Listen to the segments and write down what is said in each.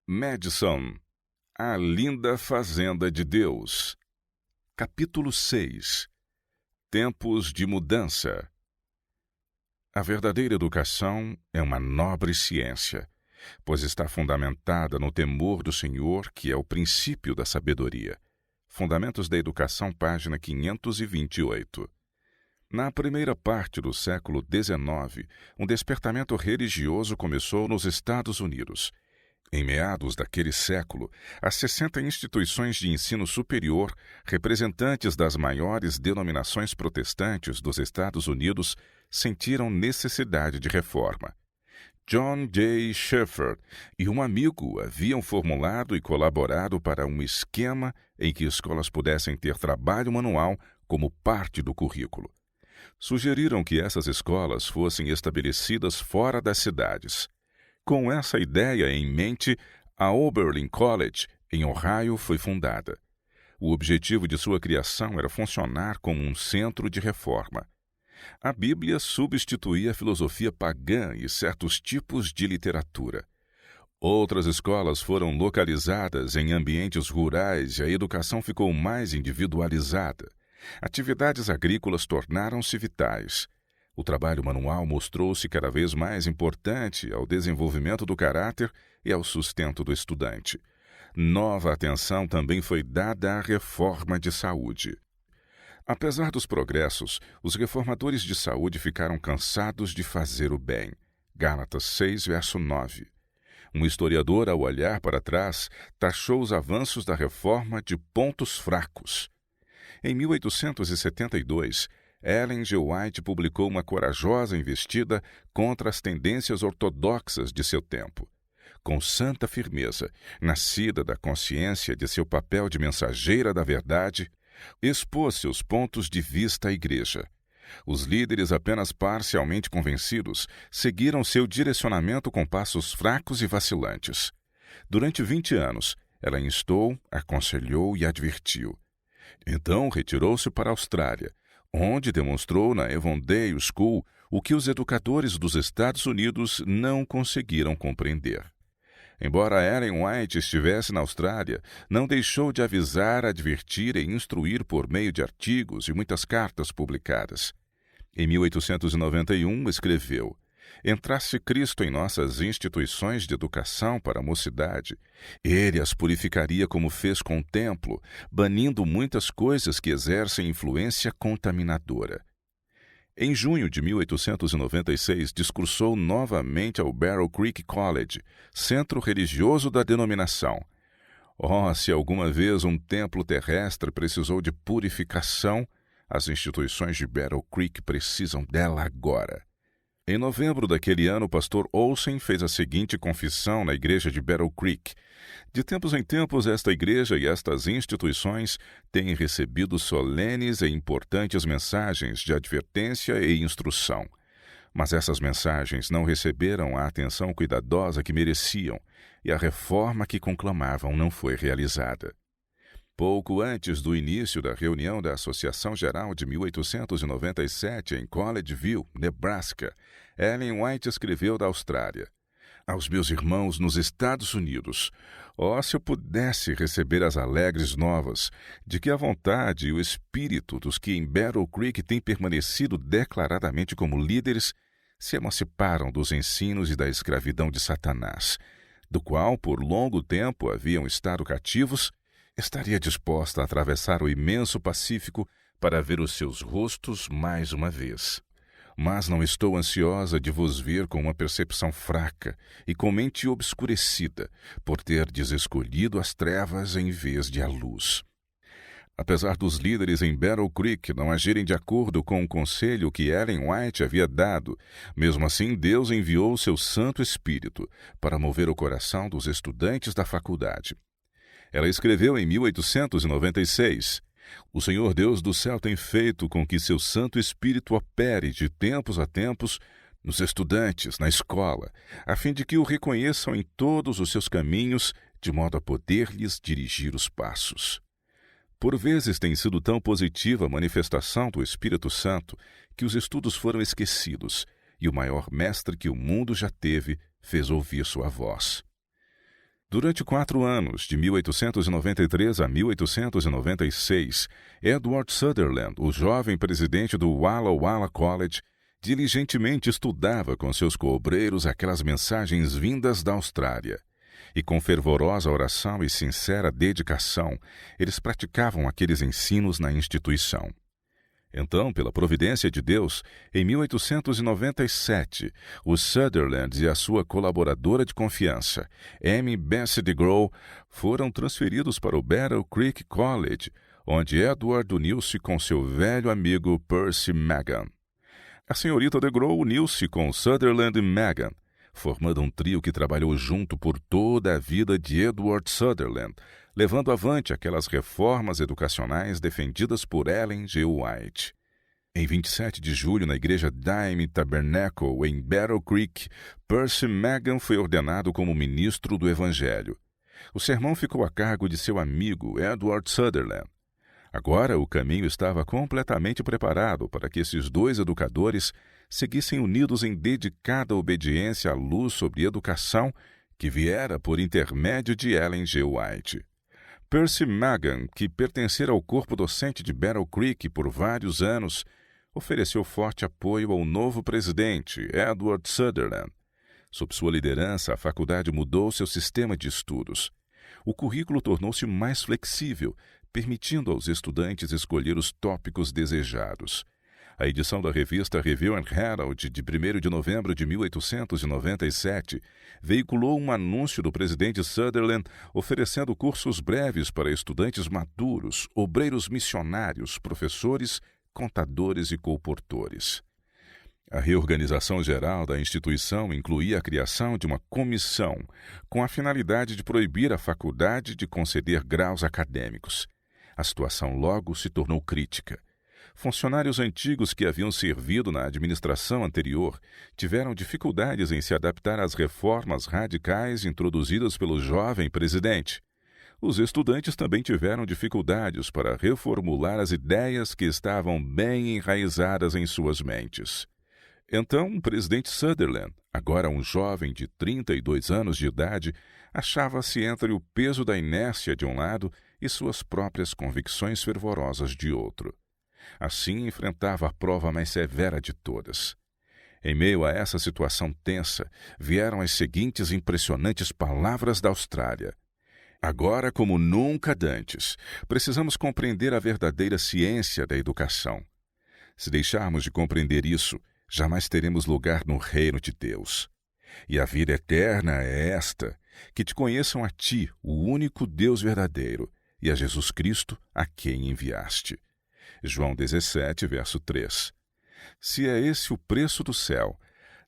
Madison, a linda fazenda de Deus. Capítulo 6. Tempos de mudança. A verdadeira educação é uma nobre ciência, pois está fundamentada no temor do Senhor, que é o princípio da sabedoria. Fundamentos da Educação, página 528. Na primeira parte do século XIX, um despertamento religioso começou nos Estados Unidos. Em meados daquele século, as 60 instituições de ensino superior, representantes das maiores denominações protestantes dos Estados Unidos, sentiram necessidade de reforma. John J. Schaeffer e um amigo haviam formulado e colaborado para um esquema em que escolas pudessem ter trabalho manual como parte do currículo. Sugeriram que essas escolas fossem estabelecidas fora das cidades. Com essa ideia em mente, a Oberlin College, em Ohio, foi fundada. O objetivo de sua criação era funcionar como um centro de reforma. A Bíblia substituía a filosofia pagã e certos tipos de literatura. Outras escolas foram localizadas em ambientes rurais e a educação ficou mais individualizada. Atividades agrícolas tornaram-se vitais. O trabalho manual mostrou-se cada vez mais importante ao desenvolvimento do caráter e ao sustento do estudante. Nova atenção também foi dada à reforma de saúde. Apesar dos progressos, os reformadores de saúde ficaram cansados de fazer o bem. Gálatas 6, verso 9. Um historiador, ao olhar para trás, taxou os avanços da reforma de pontos fracos. Em 1872, Ellen G. White publicou uma corajosa investida contra as tendências ortodoxas de seu tempo. Com santa firmeza, nascida da consciência de seu papel de mensageira da verdade, expôs seus pontos de vista à Igreja. Os líderes apenas parcialmente convencidos seguiram seu direcionamento com passos fracos e vacilantes. Durante 20 anos, ela instou, aconselhou e advertiu. Então retirou-se para a Austrália, onde demonstrou na Avondale School o que os educadores dos Estados Unidos não conseguiram compreender. Embora Ellen White estivesse na Austrália, não deixou de avisar, advertir e instruir por meio de artigos e muitas cartas publicadas. Em 1891, escreveu: Entrasse Cristo em nossas instituições de educação para a mocidade, ele as purificaria como fez com o templo, banindo muitas coisas que exercem influência contaminadora. Em junho de 1896, discursou novamente ao Barrow Creek College, centro religioso da denominação. Oh, se alguma vez um templo terrestre precisou de purificação, as instituições de Barrow Creek precisam dela agora. Em novembro daquele ano, o pastor Olsen fez a seguinte confissão na igreja de Battle Creek. De tempos em tempos, esta igreja e estas instituições têm recebido solenes e importantes mensagens de advertência e instrução. Mas essas mensagens não receberam a atenção cuidadosa que mereciam, e a reforma que conclamavam não foi realizada. Pouco antes do início da reunião da Associação Geral de 1897 em Collegeville, Nebraska, Ellen White escreveu da Austrália: Aos meus irmãos nos Estados Unidos, se eu pudesse receber as alegres novas de que a vontade e o espírito dos que em Battle Creek têm permanecido declaradamente como líderes se emanciparam dos ensinos e da escravidão de Satanás, do qual por longo tempo haviam estado cativos, estaria disposta a atravessar o imenso Pacífico para ver os seus rostos mais uma vez. Mas não estou ansiosa de vos ver com uma percepção fraca e com mente obscurecida, por terdes escolhido as trevas em vez de a luz. Apesar dos líderes em Battle Creek não agirem de acordo com o conselho que Ellen White havia dado, mesmo assim Deus enviou seu Santo Espírito para mover o coração dos estudantes da faculdade. Ela escreveu em 1896, O Senhor Deus do céu tem feito com que seu Santo Espírito opere de tempos a tempos nos estudantes, na escola, a fim de que o reconheçam em todos os seus caminhos, de modo a poder-lhes dirigir os passos. Por vezes tem sido tão positiva a manifestação do Espírito Santo que os estudos foram esquecidos, e o maior mestre que o mundo já teve fez ouvir sua voz. Durante 4 anos, de 1893 a 1896, Edward Sutherland, o jovem presidente do Walla Walla College, diligentemente estudava com seus coobreiros aquelas mensagens vindas da Austrália. E com fervorosa oração e sincera dedicação, eles praticavam aqueles ensinos na instituição. Então, pela providência de Deus, em 1897, os Sutherland e a sua colaboradora de confiança, Amy Bessie DeGraw, foram transferidos para o Battle Creek College, onde Edward uniu-se com seu velho amigo Percy Magan. A senhorita DeGraw uniu-se com Sutherland e Magan, formando um trio que trabalhou junto por toda a vida de Edward Sutherland, levando avante aquelas reformas educacionais defendidas por Ellen G. White. Em 27 de julho, na igreja Dime Tabernacle, em Battle Creek, Percy Magan foi ordenado como ministro do Evangelho. O sermão ficou a cargo de seu amigo Edward Sutherland. Agora, o caminho estava completamente preparado para que esses dois educadores seguissem unidos em dedicada obediência à luz sobre educação que viera por intermédio de Ellen G. White. Percy Magan, que pertencera ao corpo docente de Battle Creek por vários anos, ofereceu forte apoio ao novo presidente, Edward Sutherland. Sob sua liderança, a faculdade mudou seu sistema de estudos. O currículo tornou-se mais flexível, permitindo aos estudantes escolher os tópicos desejados. A edição da revista Review and Herald, de 1º de novembro de 1897, veiculou um anúncio do presidente Sutherland oferecendo cursos breves para estudantes maduros, obreiros missionários, professores, contadores e colportores. A reorganização geral da instituição incluía a criação de uma comissão com a finalidade de proibir a faculdade de conceder graus acadêmicos. A situação logo se tornou crítica. Funcionários antigos que haviam servido na administração anterior tiveram dificuldades em se adaptar às reformas radicais introduzidas pelo jovem presidente. Os estudantes também tiveram dificuldades para reformular as ideias que estavam bem enraizadas em suas mentes. Então, o presidente Sutherland, agora um jovem de 32 anos de idade, achava-se entre o peso da inércia de um lado e suas próprias convicções fervorosas de outro. Assim, enfrentava a prova mais severa de todas. Em meio a essa situação tensa, vieram as seguintes impressionantes palavras da Austrália. Agora, como nunca dantes, precisamos compreender a verdadeira ciência da educação. Se deixarmos de compreender isso, jamais teremos lugar no reino de Deus. E a vida eterna é esta, que te conheçam a ti, o único Deus verdadeiro, e a Jesus Cristo, a quem enviaste. João 17, verso 3. Se é esse o preço do céu,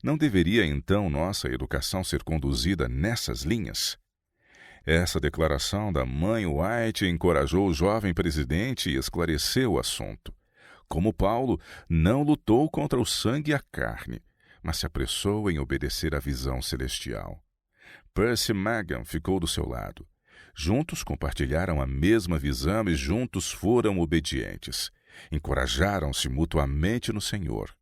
não deveria então nossa educação ser conduzida nessas linhas? Essa declaração da mãe White encorajou o jovem presidente e esclareceu o assunto. Como Paulo, não lutou contra o sangue e a carne, mas se apressou em obedecer à visão celestial. Percy Magan ficou do seu lado. Juntos compartilharam a mesma visão e juntos foram obedientes. Encorajaram-se mutuamente no Senhor.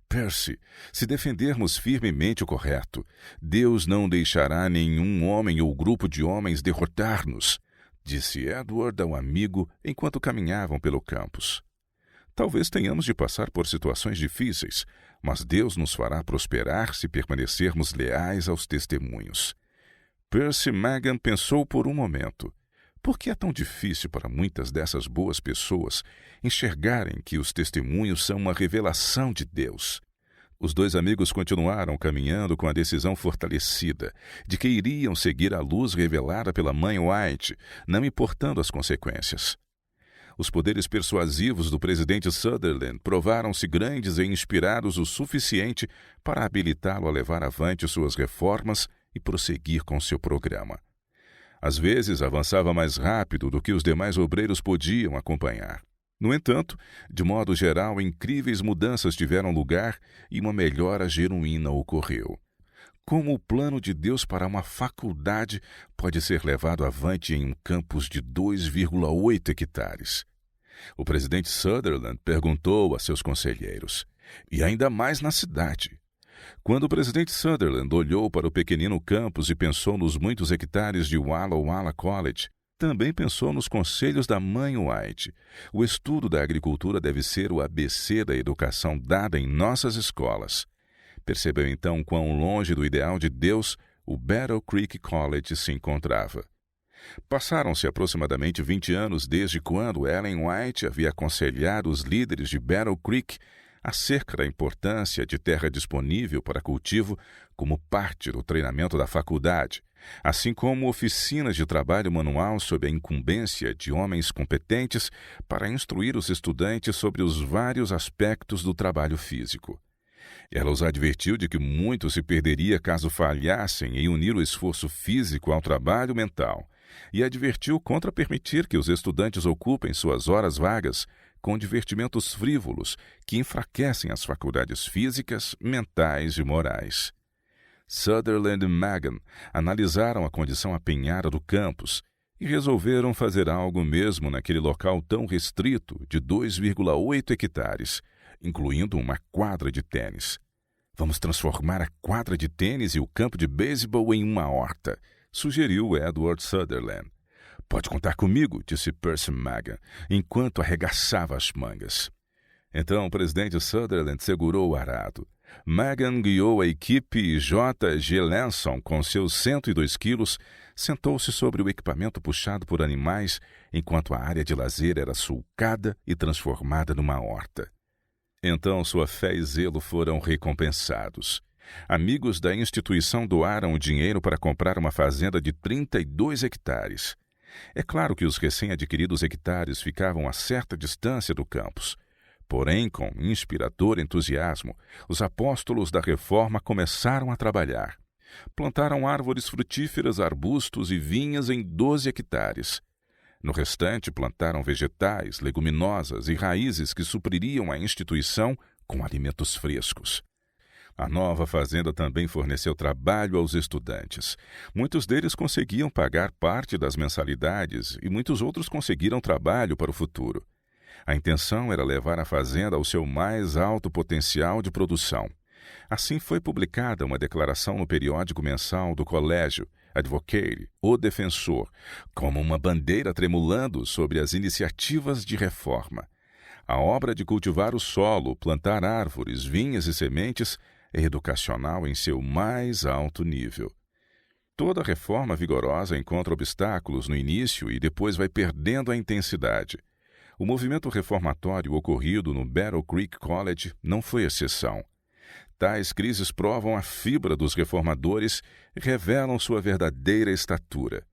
Percy, se defendermos firmemente o correto, Deus não deixará nenhum homem ou grupo de homens derrotar-nos, disse Edward ao amigo enquanto caminhavam pelo campus. Talvez tenhamos de passar por situações difíceis, mas Deus nos fará prosperar se permanecermos leais aos testemunhos. Percy Magan pensou por um momento. Por que é tão difícil para muitas dessas boas pessoas enxergarem que os testemunhos são uma revelação de Deus? Os dois amigos continuaram caminhando com a decisão fortalecida de que iriam seguir a luz revelada pela mãe White, não importando as consequências. Os poderes persuasivos do presidente Sutherland provaram-se grandes e inspirados o suficiente para habilitá-lo a levar avante suas reformas e prosseguir com seu programa. Às vezes, avançava mais rápido do que os demais obreiros podiam acompanhar. No entanto, de modo geral, incríveis mudanças tiveram lugar e uma melhora genuína ocorreu. Como o plano de Deus para uma faculdade pode ser levado avante em um campus de 2,8 hectares? O presidente Sutherland perguntou a seus conselheiros, e ainda mais na cidade. Quando o presidente Sutherland olhou para o pequenino campus e pensou nos muitos hectares de Walla Walla College, também pensou nos conselhos da mãe White. O estudo da agricultura deve ser o ABC da educação dada em nossas escolas. Percebeu então quão longe do ideal de Deus o Battle Creek College se encontrava. Passaram-se aproximadamente 20 anos desde quando Ellen White havia aconselhado os líderes de Battle Creek acerca da importância de terra disponível para cultivo como parte do treinamento da faculdade, assim como oficinas de trabalho manual sob a incumbência de homens competentes para instruir os estudantes sobre os vários aspectos do trabalho físico. Ela os advertiu de que muito se perderia caso falhassem em unir o esforço físico ao trabalho mental, e advertiu contra permitir que os estudantes ocupem suas horas vagas com divertimentos frívolos que enfraquecem as faculdades físicas, mentais e morais. Sutherland e Magan analisaram a condição apenhada do campus e resolveram fazer algo mesmo naquele local tão restrito de 2,8 hectares, incluindo uma quadra de tênis. Vamos transformar a quadra de tênis e o campo de beisebol em uma horta, sugeriu Edward Sutherland. Pode contar comigo, disse Percy Magan, enquanto arregaçava as mangas. Então o presidente Sutherland segurou o arado. Magan guiou a equipe e J. G. Lanson, com seus 102 quilos, sentou-se sobre o equipamento puxado por animais, enquanto a área de lazer era sulcada e transformada numa horta. Então sua fé e zelo foram recompensados. Amigos da instituição doaram o dinheiro para comprar uma fazenda de 32 hectares. É claro que os recém-adquiridos hectares ficavam a certa distância do campus. Porém, com inspirador entusiasmo, os apóstolos da reforma começaram a trabalhar. Plantaram árvores frutíferas, arbustos e vinhas em 12 hectares. No restante, plantaram vegetais, leguminosas e raízes que supririam a instituição com alimentos frescos. A nova fazenda também forneceu trabalho aos estudantes. Muitos deles conseguiam pagar parte das mensalidades e muitos outros conseguiram trabalho para o futuro. A intenção era levar a fazenda ao seu mais alto potencial de produção. Assim foi publicada uma declaração no periódico mensal do colégio, Advocate, o Defensor, como uma bandeira tremulando sobre as iniciativas de reforma. A obra de cultivar o solo, plantar árvores, vinhas e sementes é educacional em seu mais alto nível. Toda reforma vigorosa encontra obstáculos no início e depois vai perdendo a intensidade. O movimento reformatório ocorrido no Battle Creek College não foi exceção. Tais crises provam a fibra dos reformadores e revelam sua verdadeira estatura.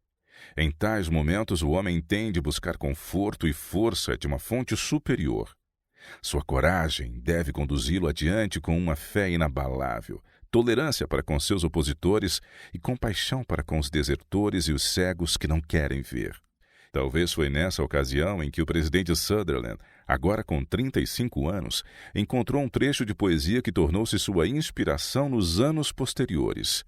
Em tais momentos, o homem tende a buscar conforto e força de uma fonte superior. Sua coragem deve conduzi-lo adiante com uma fé inabalável, tolerância para com seus opositores e compaixão para com os desertores e os cegos que não querem ver. Talvez foi nessa ocasião em que o presidente Sutherland, agora com 35 anos, encontrou um trecho de poesia que tornou-se sua inspiração nos anos posteriores.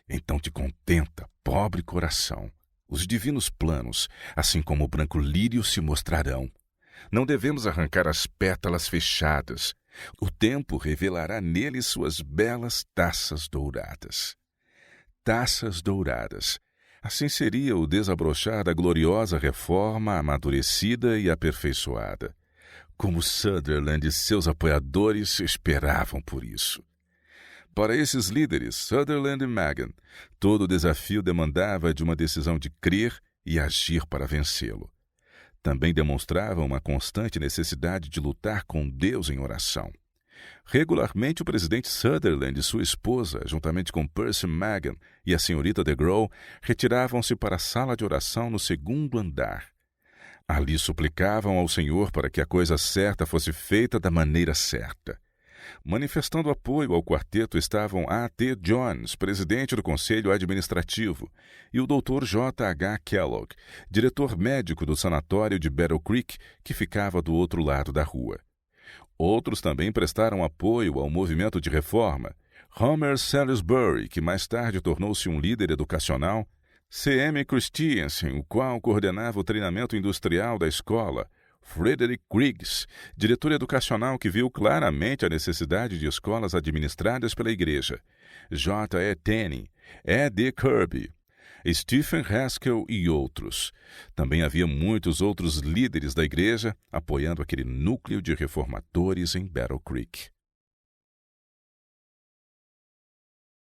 Então te contenta, pobre coração. Os divinos planos, assim como o branco lírio, se mostrarão. Não devemos arrancar as pétalas fechadas. O tempo revelará neles suas belas taças douradas. Taças douradas. Assim seria o desabrochar da gloriosa reforma amadurecida e aperfeiçoada. Como Sutherland e seus apoiadores esperavam por isso. Para esses líderes, Sutherland e Magan, todo o desafio demandava de uma decisão de crer e agir para vencê-lo. Também demonstravam uma constante necessidade de lutar com Deus em oração. Regularmente, o presidente Sutherland e sua esposa, juntamente com Percy Magan e a senhorita DeGraw, retiravam-se para a sala de oração no segundo andar. Ali suplicavam ao Senhor para que a coisa certa fosse feita da maneira certa. Manifestando apoio ao quarteto estavam A. T. Jones, presidente do Conselho Administrativo, e o Dr. J. H. Kellogg, diretor médico do sanatório de Battle Creek, que ficava do outro lado da rua. Outros também prestaram apoio ao movimento de reforma. Homer Salisbury, que mais tarde tornou-se um líder educacional, C. M. Christiansen, o qual coordenava o treinamento industrial da escola, Frederick Griggs, diretor educacional que viu claramente a necessidade de escolas administradas pela igreja, J. E. Tenney, E. D. Kirby, Stephen Haskell e outros. Também havia muitos outros líderes da igreja apoiando aquele núcleo de reformadores em Battle Creek.